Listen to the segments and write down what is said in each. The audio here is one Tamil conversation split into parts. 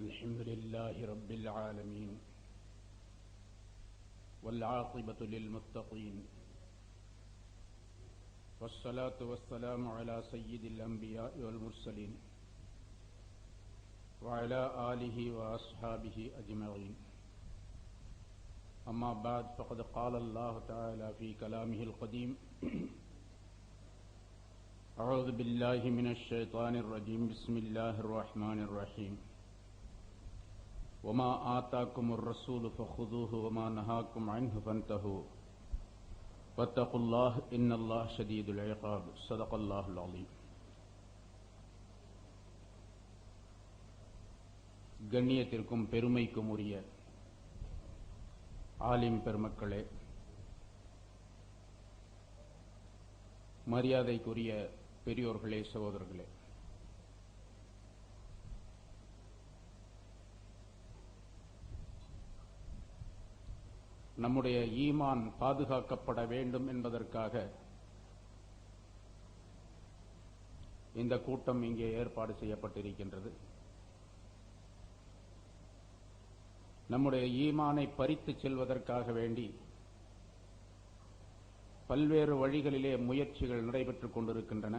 الحمد لله رب العالمين والعاقبة للمتقين والصلاة والسلام على سيد الأنبياء والمرسلين وعلى آله وأصحابه أجمعين. أما بعد فقد قال الله تعالى في كلامه القديم أعوذ بالله من الشيطان الرجيم بسم الله الرحمن الرحيم وما آتاكم الرسول فخذوه وما نهاكم عنه فانتهوا واتقوا الله إن الله شديد العقاب صدق الله العظيم. கண்ணியத்திற்கும் பெருமைக்கும் உரிய ஆலிம் பெருமக்களே, மரியாதைக்குரிய பெரியோர்களே, சகோதரர்களே, நம்முடைய ஈமான் பாதுகாக்கப்பட வேண்டும் என்பதற்காக இந்த கூட்டம் இங்கே ஏற்பாடு செய்யப்பட்டிருக்கின்றது. நம்முடைய ஈமானை பறித்து செல்வதற்காக வேண்டி பல்வேறு வழிகளிலே முயற்சிகள் நடைபெற்றுக் கொண்டிருக்கின்றன.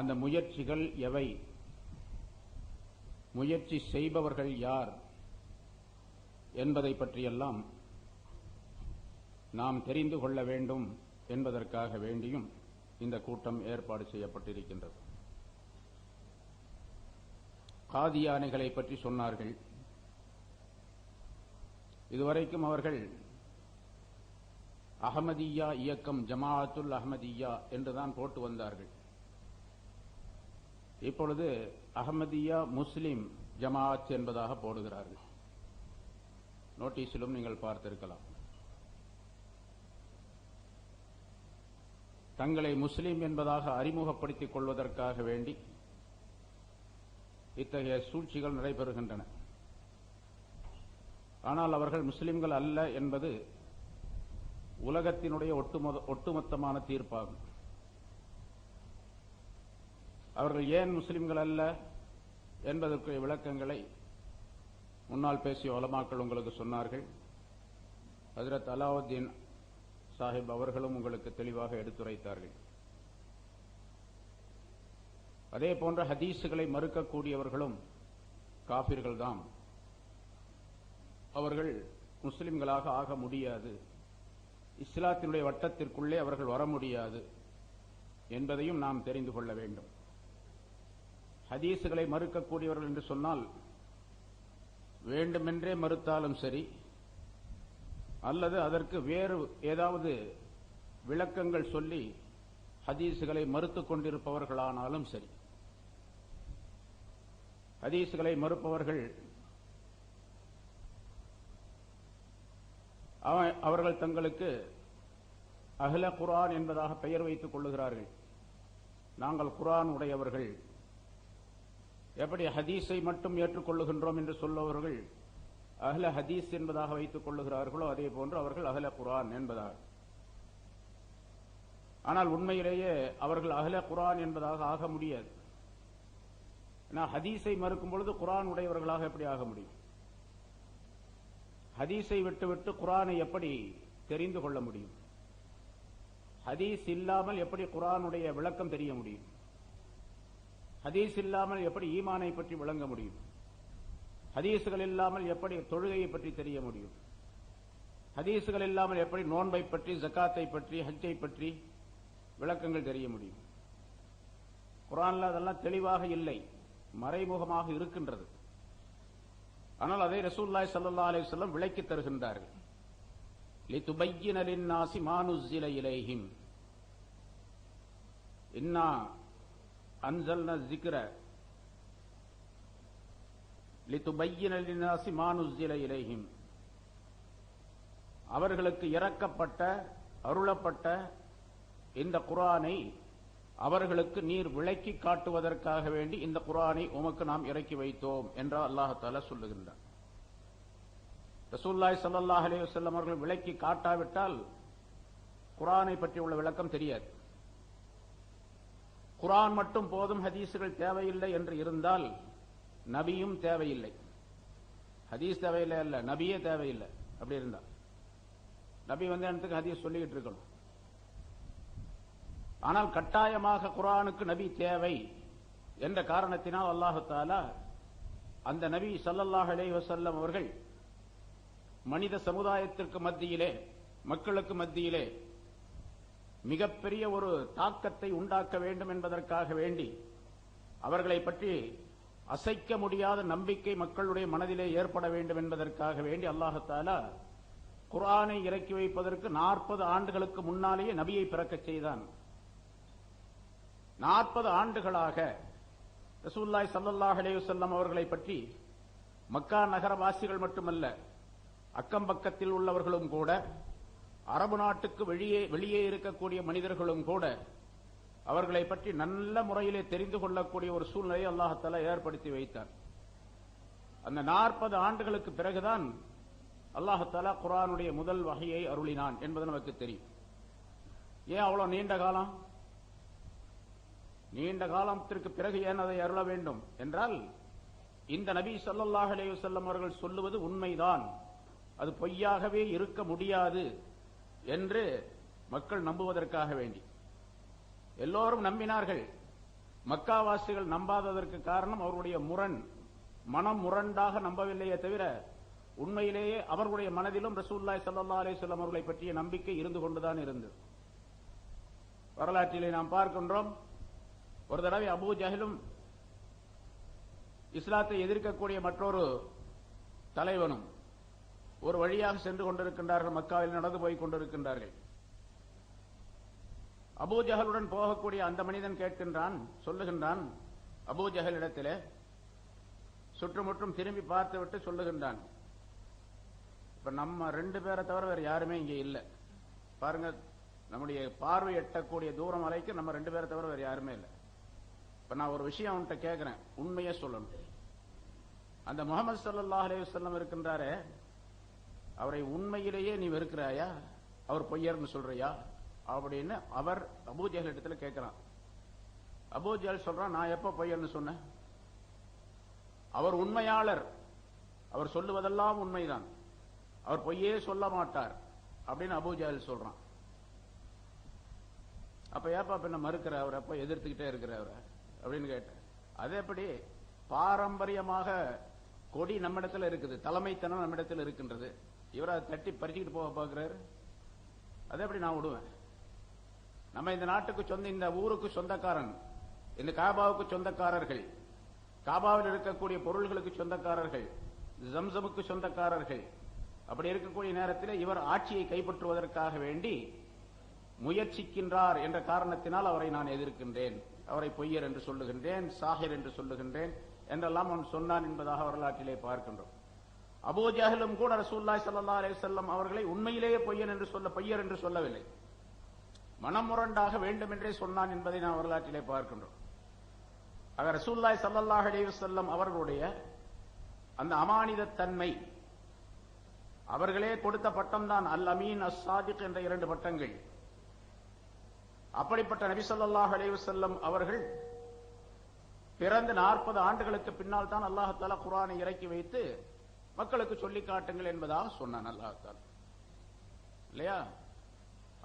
அந்த முயற்சிகள் எவை, முயற்சி செய்பவர்கள் யார் என்பதை பற்றியெல்லாம் நாம் தெரிந்து கொள்ள வேண்டும் என்பதற்காக வேண்டியும் இந்த கூட்டம் ஏற்பாடு செய்யப்பட்டிருக்கின்றது. காதியானிகளை பற்றி சொன்னார்கள். இதுவரைக்கும் அவர்கள் அஹமதியா இயக்கம், ஜமாஅத்துல் அஹமதியா என்றுதான் போட்டு வந்தார்கள். இப்பொழுது அஹமதியா முஸ்லிம் ஜமாஅத் என்பதாக போடுகிறார்கள். நோட்டீஸிலும் நீங்கள் பார்த்திருக்கலாம். தங்களை முஸ்லிம் என்பதாக அறிமுகப்படுத்திக் கொள்வதற்காக வேண்டி இத்தகைய சூழ்ச்சிகள் நடைபெறுகின்றன. ஆனால் அவர்கள் முஸ்லிம்கள் அல்ல என்பது உலகத்தினுடைய ஒட்டுமொத்தமான தீர்ப்பாகும். அவர்கள் ஏன் முஸ்லிம்கள் அல்ல என்பதற்கு விளக்கங்களை முன்னால் பேசிய உலமாக்கள் உங்களுக்கு சொன்னார்கள். ஹஜ்ரத் அலாவுத்தீன் சாஹிப் அவர்களும் உங்களுக்கு தெளிவாக எடுத்துரைத்தார்கள். அதே போன்ற ஹதீஸுகளை மறுக்கக்கூடியவர்களும் காபிர்கள் தான். அவர்கள் முஸ்லிம்களாக ஆக முடியாது, இஸ்லாத்தினுடைய வட்டத்திற்குள்ளே அவர்கள் வர முடியாது என்பதையும் நாம் தெரிந்து கொள்ள வேண்டும். ஹதீஸுகளை மறுக்கக்கூடியவர்கள் என்று சொன்னால் வேண்டுமென்றே மறுத்தாலும் சரி, அல்லது அதற்கு வேறு ஏதாவது விளக்கங்கள் சொல்லி ஹதீஸுகளை மறுத்துக் கொண்டிருப்பவர்களானாலும் சரி. ஹதீஸுகளை மறுப்பவர்கள் அவர்கள் தங்களுக்கு அஹ்ல குர்ஆன் என்பதாக பெயர் வைத்துக் கொள்ளுகிறார்கள். நாங்கள் குர்ஆன் உடையவர்கள். எப்படி ஹதீஸை மட்டும் ஏற்றுக்கொள்ளுகின்றோம் என்று சொல்லுபவர்கள் அஹ்ல ஹதீஸ் என்பதாக வைத்துக் கொள்ளுகிறார்களோ அதே போன்று அவர்கள் அஹ்ல குர்ஆன் என்பதாக. ஆனால் உண்மையிலேயே அவர்கள் அஹ்ல குர்ஆன் என்பதாக ஆக முடியாது. ஹதீஸை மறுக்கும் பொழுது குர்ஆன் உடையவர்களாக எப்படி ஆக முடியும்? ஹதீஸை விட்டுவிட்டு குர்ஆனை எப்படி தெரிந்து கொள்ள முடியும்? ஹதீஸ் இல்லாமல் எப்படி குர்ஆனுடைய விளக்கம் தெரிய முடியும்? ஹதீஸ் இல்லாமல் எப்படி ஈமானை பற்றி விளங்க முடியும்? ஹதீஸுகள் இல்லாமல் எப்படி தொழுகையை பற்றி தெரிய முடியும்? ஹதீஸுகள் இல்லாமல் எப்படி நோன்பை பற்றி, ஜக்காத்தை பற்றி, ஹஜ்ஜை பற்றி விளக்கங்கள் தெரிய முடியும்? குர்ஆன்ல அதெல்லாம் தெளிவாக இல்லை, மறைமுகமாக இருக்கின்றது. ஆனால் அதை ரசூலுல்லாஹி ஸல்லல்லாஹு அலைஹி வஸல்லம் விளக்கி தருகின்றார்கள். லிதுபய்யின லின்னாஸி மா நுஸ்ஸில இலைஹிம் இன்னா அன்ஸல்னா ஸிக்ர லிதுபய்யின லின்னாஸி மா நுஸ்ஸில இலைஹிம். அவர்களுக்கு இறக்கப்பட்ட, அருளப்பட்ட இந்த குர்ஆனை அவர்களுக்கு நீர் விளக்கி காட்டுவதற்காக வேண்டி இந்த குர்ஆனை உமக்கு நாம் இறக்கி வைத்தோம் என்று அல்லாஹ் தஆலா சொல்லுகின்றார். ரசூலுல்லாஹி ஸல்லல்லாஹு அலைஹி வஸல்லம் அவர்கள் விளக்கி காட்டாவிட்டால் குர்ஆனை பற்றி உள்ள விளக்கம் தெரியாது. குர்ஆன் மட்டும் போதும், ஹதீஸுகள் தேவையில்லை என்று இருந்தால் நபியும் தேவையில்லை. ஹதீஸ் தேவையில்லை அல்ல, நபியே தேவையில்லை. அப்படி இருந்தா நபி வந்து எனக்கு ஹதீஸ் சொல்லிக்கிட்டு இருக்கணும். ஆனால் கட்டாயமாக குர்ஆனுக்கு நபி தேவை என்ற காரணத்தினால் அல்லாஹ் தஆலா அந்த நபி ஸல்லல்லாஹு அலைஹி வஸல்லம் அவர்கள் மனித சமுதாயத்திற்கு மத்தியிலே, மக்களுக்கு மத்தியிலே மிகப்பெரிய ஒரு தாக்கத்தை உண்டாக்க வேண்டும் என்பதற்காக வேண்டி, அவர்களை பற்றி அசைக்க முடியாத நம்பிக்கை மக்களுடைய மனதிலே ஏற்பட வேண்டும் என்பதற்காக வேண்டி அல்லாஹ் தஆலா குர்ஆனை இறக்கி வைப்பதற்கு 40 ஆண்டுகளுக்கு முன்னாலேயே நபியை பிறக்கச் செய்தான். 40 ஆண்டுகளாக ரசூலுல்லாஹி ஸல்லல்லாஹு அலைஹி வஸல்லம் அவர்களை பற்றி மக்கா நகரவாசிகள் மட்டுமல்ல, அக்கம் பக்கத்தில் உள்ளவர்களும் கூட, அரபு நாட்டுக்கு வெளியே இருக்கக்கூடிய மனிதர்களும் கூட அவர்களை பற்றி நல்ல முறையிலே தெரிந்து கொள்ளக்கூடிய ஒரு சூழ்நிலையை அல்லாஹ் தஆலா ஏற்படுத்தி வைத்தார். அந்த 40 ஆண்டுகளுக்கு பிறகுதான் அல்லாஹ் தஆலா குர்ஆனுடைய முதல் வஹையை அருளினான் என்பது நமக்கு தெரியும். ஏன் அவ்வளவு நீண்ட காலம்? நீண்ட காலத்திற்கு பிறகு ஏன் அதை அருள வேண்டும் என்றால், இந்த நபி ஸல்லல்லாஹு அலைஹி வஸல்லம் அவர்கள் சொல்லுவது உண்மைதான், அது பொய்யாகவே இருக்க முடியாது என்று மக்கள் நம்புவதற்காக வேண்டி. எல்லோரும் நம்பினார்கள். மக்காவாசிகள் நம்பாததற்கு காரணம் அவருடைய மனம் முரண்டாக நம்பவில்லையே தவிர, உண்மையிலேயே அவர்களுடைய மனதிலும் ரசூலுல்லாஹி ஸல்லல்லாஹு அலைஹி வஸல்லம் அவர்களை பற்றிய நம்பிக்கை இருந்து கொண்டுதான் இருந்தது. வரலாற்றிலே நாம் பார்க்கின்றோம், ஒரு தடவை அபூ ஜஹலும் இஸ்லாத்தை எதிர்க்கக்கூடிய மற்றொரு தலைவனும் ஒரு வழியாக சென்று கொண்டிருக்கின்றார்கள், மக்காவில் நடந்து போய் கொண்டிருக்கின்றார்கள். அபூ ஜஹலுடன் போகக்கூடிய அந்த மனிதன் சொல்லுகின்றான் அபூ ஜஹலிடத்திலே, சுற்றுமுற்றும் திரும்பி பார்த்துவிட்டு சொல்லுகின்றான், இப்ப நம்ம 2 பேரை தவிர வேற யாருமே இங்கே இல்லை. பாருங்க, நம்முடைய பார்வை எட்டக்கூடிய தூரம் வரைக்கும் நம்ம 2 பேரை தவிர வேற யாருமே இல்லை. இப்ப நான் ஒரு விஷயம் அவன்கிட்ட கேட்கிறேன், உண்மையே சொல்லணும். அந்த முஹம்மது ஸல்லல்லாஹு அலைஹி வஸல்லம் இருக்கின்றாரே, அவரை உண்மையிலேயே நீ வெறுக்கிறாயா, அவர் பொய்யர்னு சொல்றியா அப்படின்னு அவர் அபூ ஜஹல் இடத்துல கேட்கிறான். அபூ ஜஹல் சொல்றான், நான் எப்ப பொய்யர்னு சொன்னேன்? அவர் உண்மையாளர், அவர் சொல்லுவதெல்லாம் உண்மைதான், அவர் பொய்யே சொல்ல மாட்டார் அப்படின்னு அபூ ஜஹல் சொல்றான். அப்ப ஏப்பா பின்ன மறுக்கிற, அவர் அப்ப எதிர்த்துக்கிட்டே இருக்கிற அவரை அப்படின்னு கேட்டேன். அதே எப்படி பாரம்பரியமாக கொடி நம்மிடத்தில் இருக்குது, தலைமைத்தனம் நம்மிடத்தில் இருக்கின்றது, இவர் அதை தட்டி பறிச்சுக்கிட்டு போக பார்க்கிறாரு, அதே எப்படி நான் விடுவேன்? நம்ம இந்த நாட்டுக்கு இந்த ஊருக்கு சொந்தக்காரன், இந்த காபாவுக்கு சொந்தக்காரர்கள், காபாவில் இருக்கக்கூடிய பொருள்களுக்கு சொந்தக்காரர்கள், ஜம்சமுக்கு சொந்தக்காரர்கள். அப்படி இருக்கக்கூடிய நேரத்தில் இவர் ஆட்சியை கைப்பற்றுவதற்காக வேண்டி முயற்சிக்கின்றார் என்ற காரணத்தினால் அவரை நான் எதிர்க்கின்றேன், அவரை பொய்யர் என்று சொல்லுகின்றேன், சாஹிர் என்று சொல்லுகின்றேன் என்றெல்லாம் அவன் சொன்னான் என்பதாக வரலாற்றிலே பார்க்கின்றோம். அபூ ஜஹலும் கூட ரசூலுல்லாஹி ஸல்லல்லாஹு அலைஹி வஸல்லம் அவர்களை உண்மையிலேயே பொய்யர் என்று சொல்லவில்லை, மனமுரண்டாக வேண்டும் என்றே சொன்னான் என்பதை நாம் வரலாற்றிலே பார்க்கின்றோம். ஆக ரசூலுல்லாஹி ஸல்லல்லாஹு அலைஹி வஸல்லம் அவர்களுடைய அந்த அமானிதத்தன்மை, அவர்களே கொடுத்த பட்டம் தான் அல் அமீன் அஸ் சாதிக் என்ற 2 பட்டங்கள். அப்படிப்பட்ட நபி ஸல்லல்லாஹு அலைஹி வஸல்லம் அவர்கள் பிறந்த 40 ஆண்டுகளுக்கு பின்னால் தான் அல்லாஹ் தஆலா குர்ஆனை இறக்கி வைத்து மக்களுக்கு சொல்லி காட்டுங்கள் என்பதாக சொன்னான் அல்லாஹ் தஆலா. இல்லையா?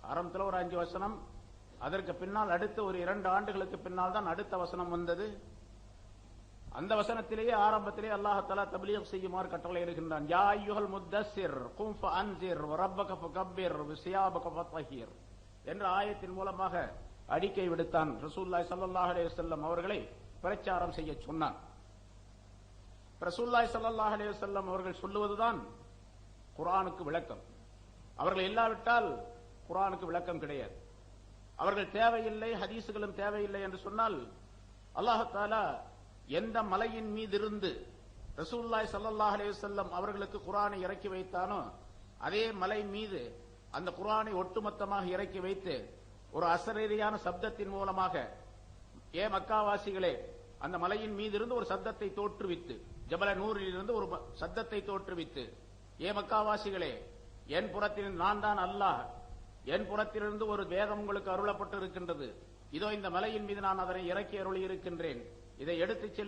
ஆரம்பத்தில் ஒரு 5 வசனம், அதற்கு பின்னால் அடுத்து ஒரு 2 ஆண்டுகளுக்கு பின்னால் தான் அடுத்த வசனம் வந்தது. அந்த வசனத்திலேயே ஆரம்பத்திலே அல்லாஹ் தஆலா தப்லீக் செய்யுமாறு கட்டளை இடுகின்றான். யா அய்யுஹல் முத்தஸ்ஸிர் கும் ஃபஅன்ஸிர் வரப்பக ஃபகப்பிர் வஸியாபக ஃபதஹிர் என்ற ஆயத்தின் மூலமாக அறிக்கை விடுத்தான். ரசூலுல்லாஹி ஸல்லல்லாஹு அலைஹி வஸல்லம் அவர்களை பிரச்சாரம் செய்ய சொன்னான். ரசூலுல்லாஹி ஸல்லல்லாஹு அலைஹி வஸல்லம் அவர்கள் சொல்லுவதுதான் குர்ஆனுக்கு விளக்கம். அவர்கள் இல்லாவிட்டால் குர்ஆனுக்கு விளக்கம் கிடையாது. அவர்கள் தேவையில்லை, ஹதீசுகளும் தேவையில்லை என்று சொன்னால், அல்லாஹ் தஆலா எந்த மலையின் மீது இருந்து ரசூலுல்லாஹி ஸல்லல்லாஹு அலைஹி வஸல்லம் அவர்களுக்கு குர்ஆனை இறக்கி வைத்தானோ அதே மலை மீது அந்த குர்ஆனை ஒட்டுமொத்தமாக இறக்கி வைத்து ஒரு அசரீரியான சப்தத்தின் மூலமாக, ஏ மக்காவாசிகளே, அந்த மலையின் மீது இருந்து ஒரு சப்தத்தை தோற்றுவித்து, ஜபல நூரில் இருந்து ஒரு சத்தத்தை தோற்றுவித்து, ஏ மக்காவாசிகளே, என் புறத்தில் நான் தான் அல்லாஹ், என் புறத்திலிருந்து ஒரு வேதம் உங்களுக்கு அருளப்பட்டு இருக்கின்றது, இதோ இந்த மலையின் மீது நான் அதனை இறக்கி அருளி இருக்கின்றேன், இதை எடுத்துச் செல்